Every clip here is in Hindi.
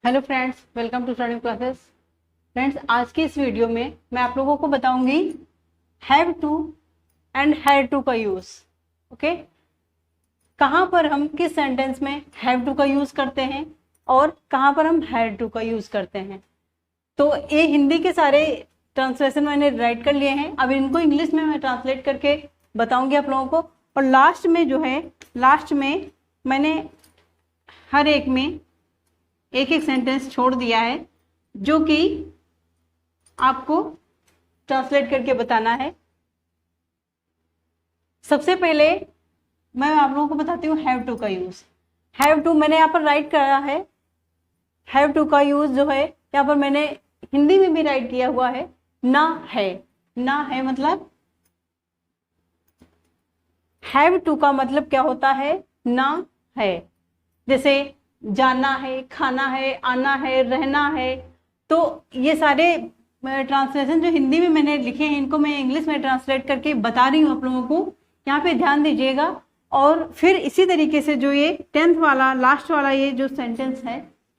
Hello friends, welcome to study classes. Friends, आज की इस वीडियो में मैं आप लोगों को बताऊंगी have to and had to का यूज। ओके, कहाँ पर हम किस सेंटेंस में हैव टू का यूज करते हैं और कहाँ पर हम हैड टू का यूज करते हैं। तो ये हिंदी के सारे ट्रांसलेशन मैंने राइट कर लिए हैं। अब इनको इंग्लिश में मैं ट्रांसलेट करके बताऊंगी आप लोगों को। और लास्ट में मैंने हर एक में एक एक सेंटेंस छोड़ दिया है जो कि आपको ट्रांसलेट करके बताना है। सबसे पहले मैं आप लोगों को बताती हूँ हैव टू का यूज। हैव टू मैंने यहाँ पर राइट करा है। हैव टू का यूज जो है यहाँ पर मैंने हिंदी में भी राइट किया हुआ है। ना है, ना है मतलब हैव टू का मतलब क्या होता है? ना है। जैसे जाना है, खाना है, आना है, रहना है। तो ये सारे ट्रांसलेशन जो हिंदी में मैंने लिखे हैं इनको मैं इंग्लिश में ट्रांसलेट करके बता रही हूँ आप लोगों को। यहाँ पे ध्यान दीजिएगा। और फिर इसी तरीके से जो ये 10th वाला लास्ट वाला ये जो सेंटेंस है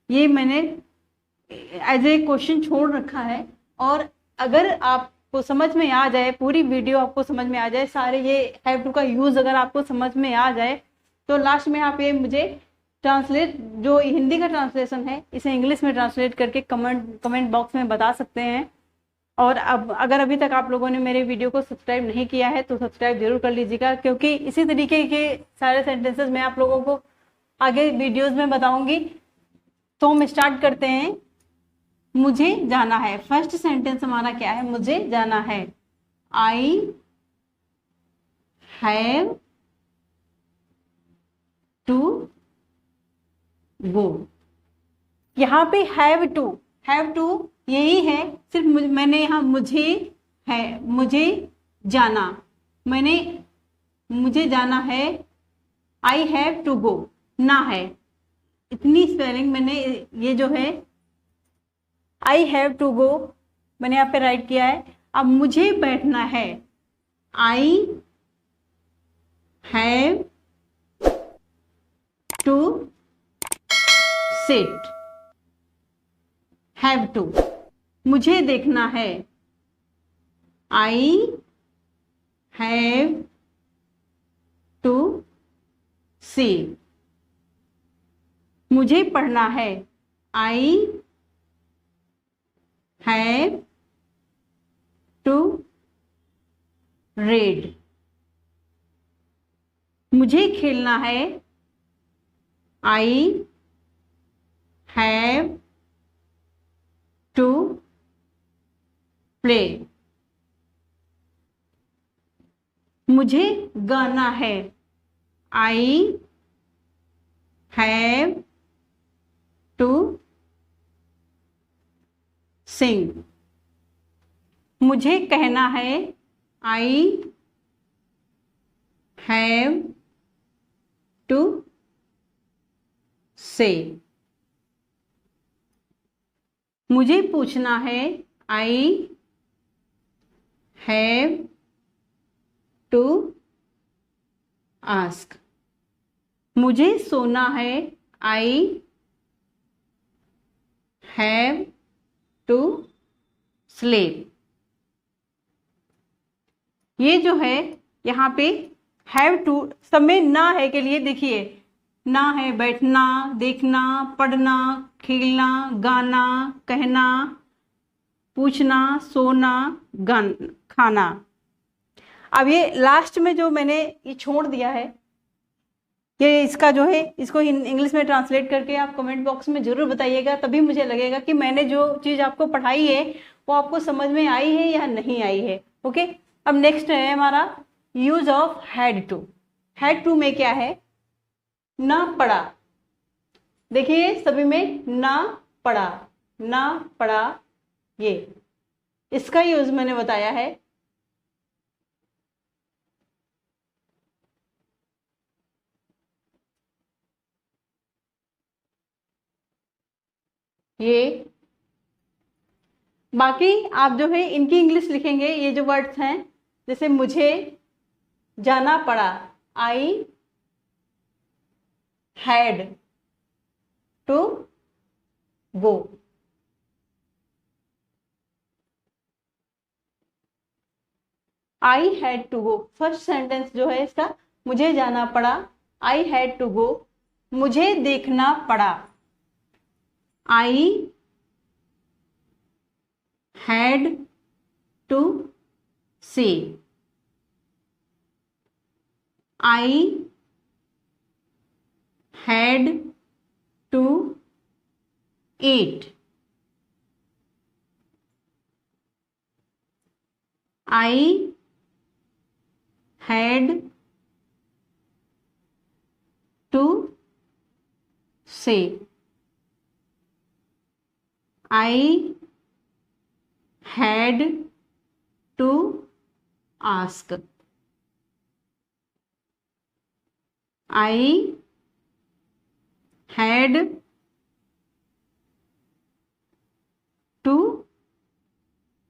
ये मैंने एज ए क्वेश्चन छोड़ रखा है। और अगर आपको समझ में आ जाए, पूरी वीडियो आपको समझ में आ जाए, सारे ये हैव टू का यूज अगर आपको समझ में आ जाए तो लास्ट में आप ये मुझे ट्रांसलेट जो हिंदी का ट्रांसलेशन है इसे इंग्लिश में ट्रांसलेट करके कमेंट बॉक्स में बता सकते हैं। और अब अगर अभी तक आप लोगों ने मेरे वीडियो को सब्सक्राइब नहीं किया है तो सब्सक्राइब जरूर कर लीजिएगा, क्योंकि इसी तरीके के सारे सेंटेंसेस मैं आप लोगों को आगे वीडियोस में बताऊंगी। तो हम स्टार्ट करते हैं। मुझे जाना है, फर्स्ट सेंटेंस हमारा क्या है? मुझे जाना है। I have to go. यहाँ पे हैव टू यही है, सिर्फ मैंने यहाँ मुझे है, मुझे जाना, मुझे जाना है। आई हैव टू गो, ना है। इतनी स्पेलिंग मैंने ये जो है आई हैव टू गो मैंने यहाँ पे राइट किया है। अब मुझे बैठना है। I have to sit, have to. मुझे देखना है। I have to see. मुझे पढ़ना है। I have to read. मुझे खेलना है। I have to play. मुझे गाना है। I have to sing. मुझे कहना है। आई हैव टू से। मुझे पूछना है। I have to ask. मुझे सोना है। I have to sleep. ये जो है यहाँ पे हैव टू सब में ना है के लिए देखिए, ना है बैठना, देखना, पढ़ना, खेलना, गाना, कहना, पूछना, सोना, खाना। अब ये लास्ट में जो मैंने ये छोड़ दिया है, ये इसका जो है इसको इंग्लिश में ट्रांसलेट करके आप कमेंट बॉक्स में जरूर बताइएगा, तभी मुझे लगेगा कि मैंने जो चीज आपको पढ़ाई है वो आपको समझ में आई है या नहीं आई है। ओके, अब नेक्स्ट है हमारा use of had to. Had to में क्या है? ना पढ़ा। देखिए सभी में ना पढ़ा, ना पढ़ा, ये इसका यूज मैंने बताया है। ये बाकी आप जो है इनकी इंग्लिश लिखेंगे, ये जो वर्ड्स हैं, जैसे मुझे जाना पड़ा, I had to go. I had to go, first sentence जो है इसका, मुझे जाना पड़ा, आई हैड टू गो, मुझे देखना पड़ा, I had to see, I had to eat, I had to say, I had to ask, I had to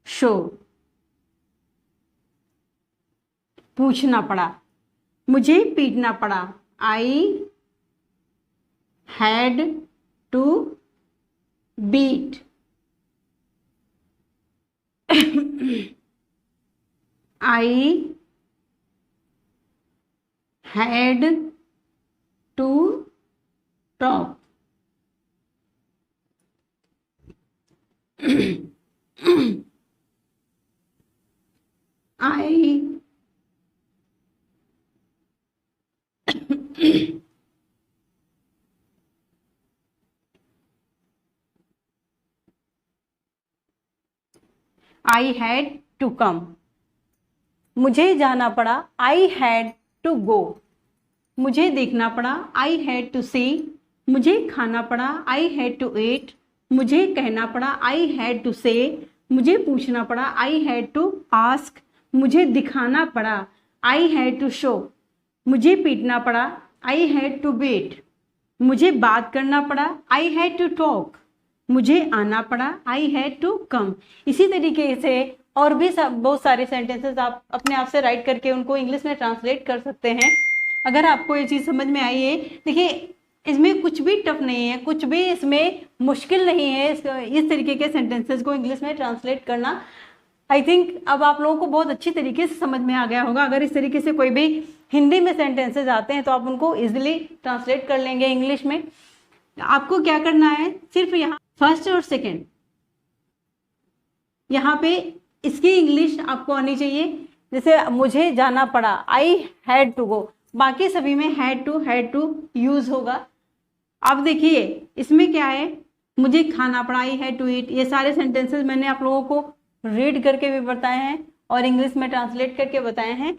show, पूछना पड़ा, मुझे पीटना पड़ा, I had to beat, I had to talk, I I had to come, मुझे जाना पड़ा, आई हैड टू गो, मुझे देखना पड़ा, आई हैड टू सी, मुझे खाना पड़ा, आई हैड टू ईट, मुझे कहना पड़ा, आई हैड टू से, मुझे पूछना पड़ा, आई हैड टू आस्क, मुझे दिखाना पड़ा, आई हैड टू शो, मुझे पीटना पड़ा, आई हैड टू बीट, मुझे बात करना पड़ा, आई हैड टू टॉक, मुझे आना पड़ा, आई हैड टू कम। इसी तरीके से और भी बहुत सारे सेंटेंसेस आप अपने आप से राइट करके उनको इंग्लिश में ट्रांसलेट कर सकते हैं। अगर आपको ये चीज़ समझ में आई है, देखिए इसमें कुछ भी टफ नहीं है, कुछ भी इसमें मुश्किल नहीं है इस तरीके के सेंटेंसेस को इंग्लिश में ट्रांसलेट करना। आई थिंक अब आप लोगों को बहुत अच्छी तरीके से समझ में आ गया होगा। अगर इस तरीके से कोई भी हिंदी में सेंटेंसेस आते हैं तो आप उनको इजीली ट्रांसलेट कर लेंगे इंग्लिश में। आपको क्या करना है, सिर्फ यहाँ फर्स्ट और सेकेंड यहाँ पे इसकी इंग्लिश आपको आनी चाहिए। जैसे मुझे जाना पड़ा, आई हैड टू गो, बाकी सभी में हैड टू यूज होगा। अब देखिए इसमें क्या है, मुझे खाना पड़ा, आई हैड टू ईट। ये सारे सेंटेंसेस मैंने आप लोगों को रीड करके भी बताए हैं और इंग्लिश में ट्रांसलेट करके बताए हैं।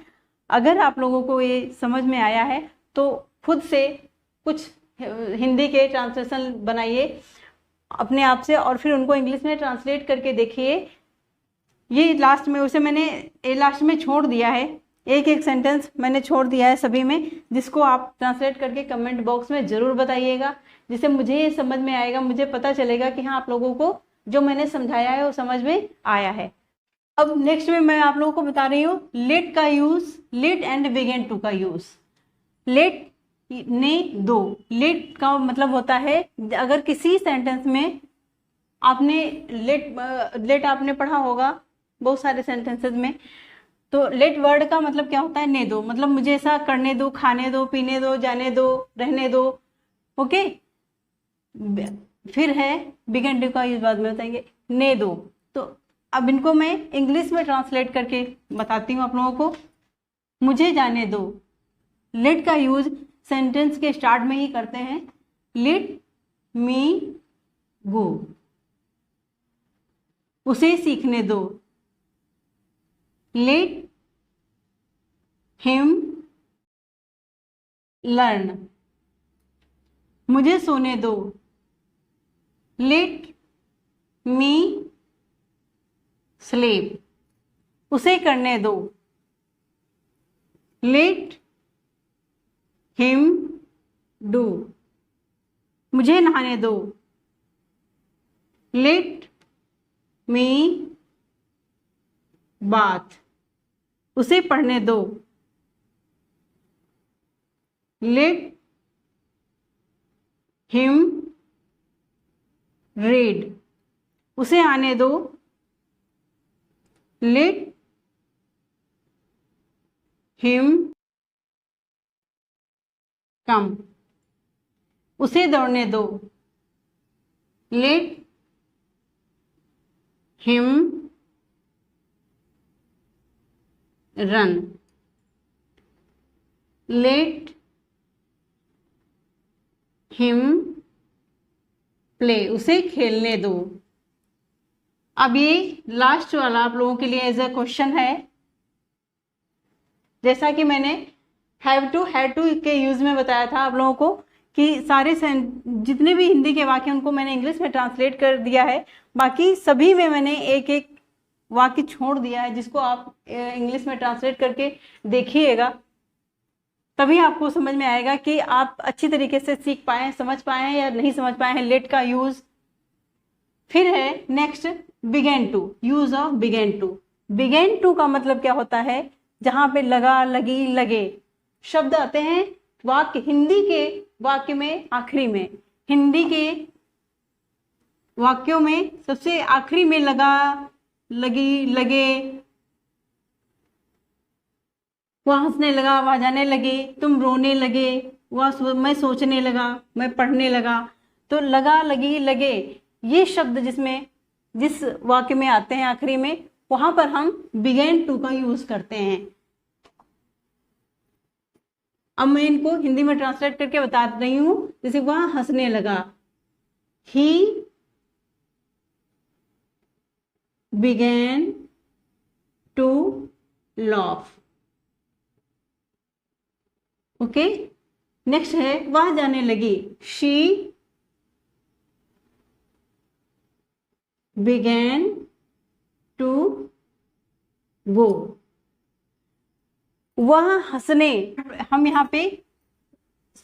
अगर आप लोगों को ये समझ में आया है तो खुद से कुछ हिंदी के ट्रांसलेशन बनाइए अपने आप से और फिर उनको इंग्लिश में ट्रांसलेट करके देखिए। ये लास्ट में उसे मैंने लास्ट में छोड़ दिया है, एक एक सेंटेंस मैंने छोड़ दिया है सभी में, जिसको आप ट्रांसलेट करके कमेंट बॉक्स में ज़रूर बताइएगा, जिससे मुझे ये समझ में आएगा, मुझे पता चलेगा कि हाँ आप लोगों को जो मैंने समझाया है वो समझ में आया है। अब नेक्स्ट में मैं आप लोगों को बता रही हूँ लेट का use, let and begin to का यूज़। लेट ने दो, लेट का मतलब होता है अगर किसी सेंटेंस में आपने लेट आपने पढ़ा होगा बहुत सारे सेंटेंसेस में, तो लेट वर्ड का मतलब क्या होता है, ने दो, मतलब मुझे ऐसा करने दो, खाने दो, पीने दो, जाने दो, रहने दो। ओके, फिर है बिगिन टू का यूज बाद में बताएंगे, ने दो। तो अब इनको मैं इंग्लिश में ट्रांसलेट करके बताती हूँ आप लोगों को। मुझे जाने दो, लेट का यूज सेंटेंस के स्टार्ट में ही करते हैं, लेट मी गो, उसे सीखने दो, लेट हिम लर्न, मुझे सोने दो, लेट मी स्लीप, उसे करने दो, लेट हिम डू, मुझे नहाने दो, लेट मी बाथ, उसे पढ़ने दो, लेट हिम read, उसे आने दो, let him come, उसे दौड़ने दो, let him run, let him play, उसे खेलने दो। अब ये लास्ट वाला आप लोगों के लिए एज अ क्वेश्चन है। जैसा कि मैंने हैव टू के यूज में बताया था आप लोगों को कि सारे जितने भी हिंदी के वाक्य उनको मैंने इंग्लिश में ट्रांसलेट कर दिया है, बाकी सभी में मैंने एक एक वाक्य छोड़ दिया है जिसको आप इंग्लिश में ट्रांसलेट करके देखिएगा, तभी आपको समझ में आएगा कि आप अच्छी तरीके से सीख पाए, समझ पाए या नहीं समझ पाए हैं लेट का यूज। फिर है next begin to, use of begin to. Begin to का मतलब क्या होता है? जहां पे लगा, लगी, लगे शब्द आते हैं वाक्य, हिंदी के वाक्य में आखिरी में, हिंदी के वाक्यों में सबसे आखिरी में लगा, लगी, लगे, वह हंसने लगा, वह जाने लगे, तुम रोने लगे, वह मैं सोचने लगा, मैं पढ़ने लगा। तो लगा, लगी, लगे ये शब्द जिस वाक्य में आते हैं आखिरी में, वहां पर हम बिगेन टू का यूज करते हैं। अब मैं इनको हिंदी में ट्रांसलेट करके बता रही हूं। जैसे वह हंसने लगा, he began to laugh। Okay, next है वह जाने लगी, शी began to go। वह हंसने, हम यहाँ पे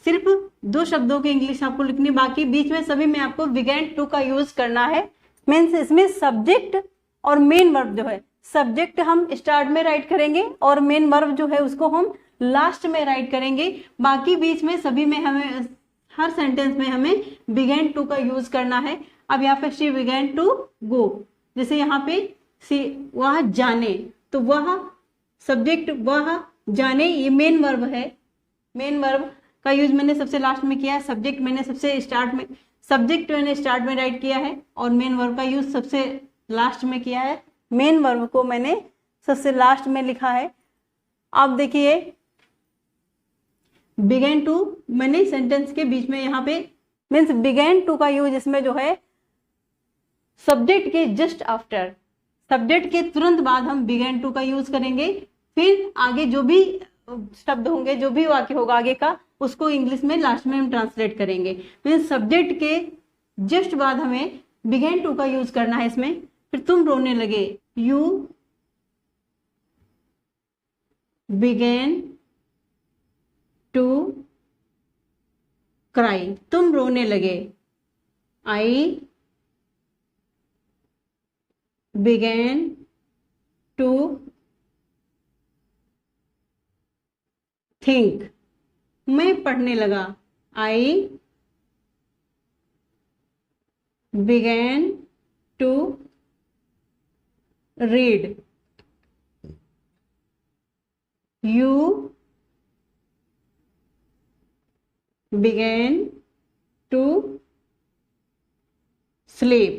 सिर्फ 2 शब्दों की इंग्लिश आपको लिखनी, बाकी बीच में सभी में आपको began to का यूज करना है। मीन्स इसमें सब्जेक्ट और मेन वर्ब जो है, सब्जेक्ट हम स्टार्ट में राइट करेंगे और मेन वर्ब जो है उसको हम लास्ट में राइट करेंगे। बाकी बीच में सभी में हमें, हर सेंटेंस में हमें बिगेन टू का यूज करना है। अब यहाँ पे शी बिगेन टू गो, जैसे यहाँ पे वह जाने, तो वह सब्जेक्ट, वह जाने ये मेन वर्ब है। मेन वर्ब का यूज मैंने सबसे लास्ट में किया है, सब्जेक्ट मैंने सबसे स्टार्ट में, सब्जेक्ट मैंने स्टार्ट में राइट किया है और मेन वर्ब का यूज सबसे लास्ट में किया है। मेन वर्ब को मैंने सबसे लास्ट में लिखा है। आप देखिए बिगेन टू मैंने सेंटेंस के बीच में यहाँ पे, मीन्स बिगेन टू का यूज इसमें जो है सब्जेक्ट के जस्ट आफ्टर, सब्जेक्ट के तुरंत बाद हम बिगेन टू का यूज करेंगे। फिर आगे जो भी शब्द होंगे, जो भी वाक्य होगा आगे का, उसको इंग्लिश में लास्ट में हम ट्रांसलेट करेंगे। मीन्स सब्जेक्ट के जस्ट बाद हमें बिगेन टू का यूज करना है इसमें। फिर तुम रोने लगे, यू बिगेन टू क्राई, तुम रोने लगे, आई बिगेन टू थिंक, मैं पढ़ने लगा, I began to read, you began to sleep।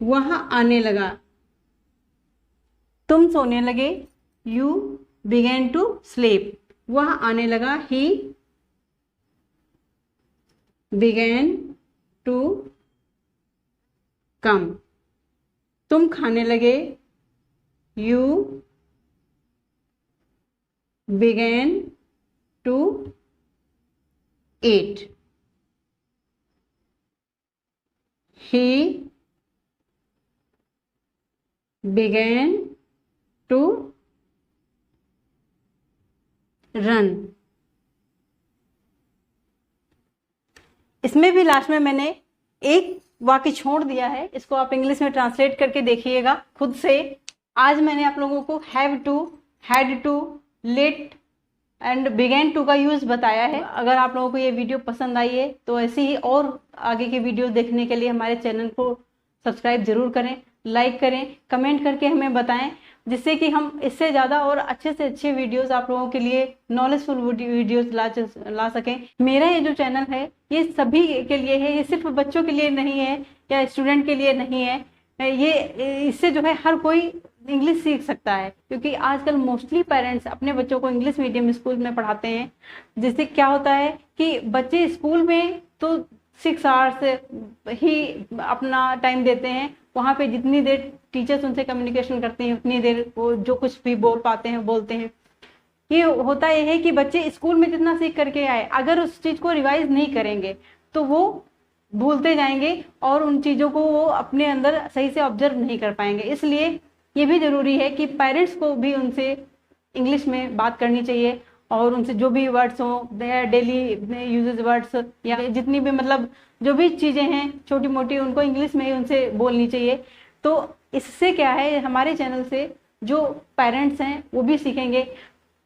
वह आने लगा, तुम सोने लगे, you began to sleep। वह आने लगा, he began to come। तुम खाने लगे, you began to eat। He began to run। इसमें भी लास्ट में मैंने एक वाक्य छोड़ दिया है, इसको आप इंग्लिश में ट्रांसलेट करके देखिएगा खुद से। आज मैंने आप लोगों को have to, had to, let and begin to का यूज बताया है। अगर आप लोगों को ये वीडियो पसंद आई है तो ऐसी ही और आगे की वीडियो देखने के लिए हमारे चैनल को सब्सक्राइब जरूर करें, लाइक करें, कमेंट करके हमें बताएं, जिससे कि हम इससे ज़्यादा और अच्छे से अच्छे वीडियोस आप लोगों के लिए नॉलेजफुल वीडियोस ला सकें। मेरा ये जो चैनल है ये सभी के लिए है, ये सिर्फ बच्चों के लिए नहीं है या स्टूडेंट के लिए नहीं है। ये इससे जो है हर कोई इंग्लिश सीख सकता है, क्योंकि आजकल मोस्टली पेरेंट्स अपने बच्चों को इंग्लिश मीडियम स्कूल में पढ़ाते हैं, जिससे क्या होता है कि बच्चे स्कूल में तो 6 आवर्स ही अपना टाइम देते हैं, वहाँ पे जितनी देर टीचर्स उनसे कम्युनिकेशन करते हैं उतनी देर वो जो कुछ भी बोल पाते हैं बोलते हैं। ये होता ये है कि बच्चे स्कूल में जितना सीख करके आए, अगर उस चीज़ को रिवाइज नहीं करेंगे तो वो भूलते जाएंगे और उन चीज़ों को वो अपने अंदर सही से ऑब्जर्व नहीं कर पाएंगे। इसलिए ये भी ज़रूरी है कि पेरेंट्स को भी उनसे इंग्लिश में बात करनी चाहिए और उनसे जो भी वर्ड्स हों, डेली यूजेज वर्ड्स या जितनी भी मतलब जो भी चीज़ें हैं छोटी मोटी, उनको इंग्लिश में ही उनसे बोलनी चाहिए। तो इससे क्या है, हमारे चैनल से जो पेरेंट्स हैं वो भी सीखेंगे।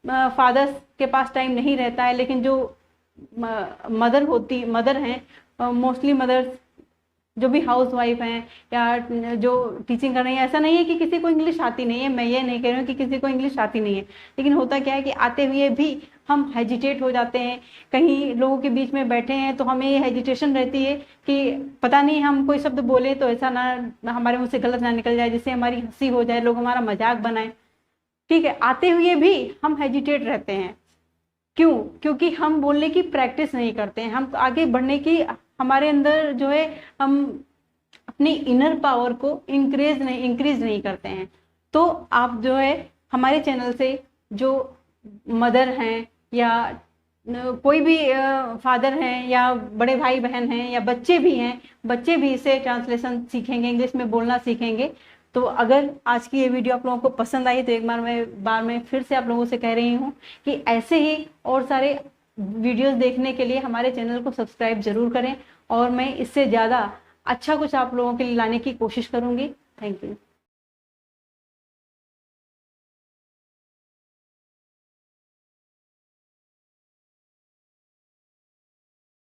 फादर्स के पास टाइम नहीं रहता है, लेकिन जो मदर हैं, मोस्टली मदर्स जो भी हाउस वाइफ हैं या जो टीचिंग कर रही हैं, ऐसा नहीं है कि किसी को इंग्लिश आती नहीं है, मैं ये नहीं कह रही हूँ कि किसी को इंग्लिश आती नहीं है, लेकिन होता क्या है कि आते हुए भी हम हेजिटेट हो जाते हैं। कहीं लोगों के बीच में बैठे हैं तो हमें ये हेजिटेशन रहती है कि पता नहीं हम कोई शब्द बोले तो ऐसा ना हमारे मुंह से गलत ना निकल जाए, जिससे हमारी हंसी हो जाए, लोग हमारा मजाक बनाए। ठीक है, आते हुए भी हम हेजिटेट रहते हैं। क्यों? क्योंकि हम बोलने की प्रैक्टिस नहीं करते हैं, हम आगे बढ़ने की हमारे अंदर जो है हम अपनी इनर पावर को इंक्रीज नहीं करते हैं। तो आप जो है हमारे चैनल से जो मदर हैं या कोई भी फादर हैं या बड़े भाई बहन हैं या बच्चे भी हैं, बच्चे भी इसे ट्रांसलेशन सीखेंगे, इंग्लिश में बोलना सीखेंगे। तो अगर आज की ये वीडियो आप लोगों को पसंद आई तो एक बार मैं फिर से आप लोगों से कह रही हूँ कि ऐसे ही और सारे वीडियोस देखने के लिए हमारे चैनल को सब्सक्राइब जरूर करें और मैं इससे ज़्यादा अच्छा कुछ आप लोगों के लिए लाने की कोशिश करूँगी। Thank you.